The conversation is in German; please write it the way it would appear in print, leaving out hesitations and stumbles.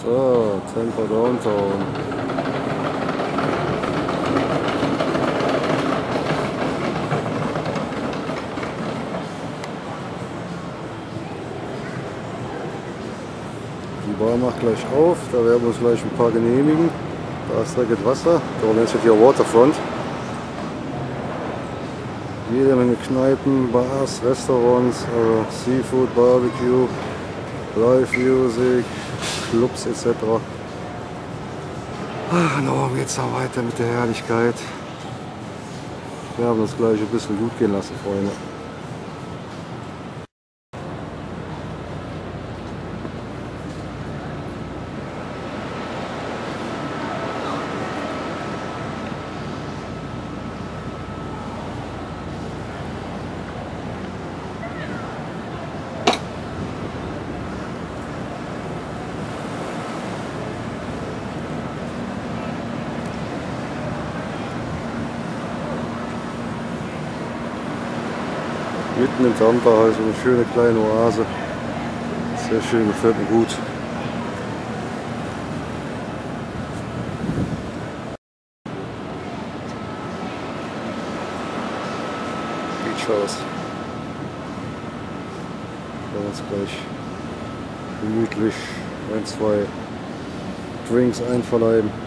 So, Tampa Downtown. Die Bar macht gleich auf, da werden wir uns gleich ein paar genehmigen. Da ist direkt Wasser, da nennt sich hier Waterfront. Jede Menge Kneipen, Bars, Restaurants, Seafood, Barbecue, Live Music, Clubs etc. Morgen geht es da weiter mit der Herrlichkeit. Wir haben uns gleich ein bisschen gut gehen lassen, Freunde. Mitten in Tampa, also eine schöne kleine Oase. Sehr schön, gefällt mir gut. Beach House. Wir werden uns gleich gemütlich 1, 2 Drinks einverleiben.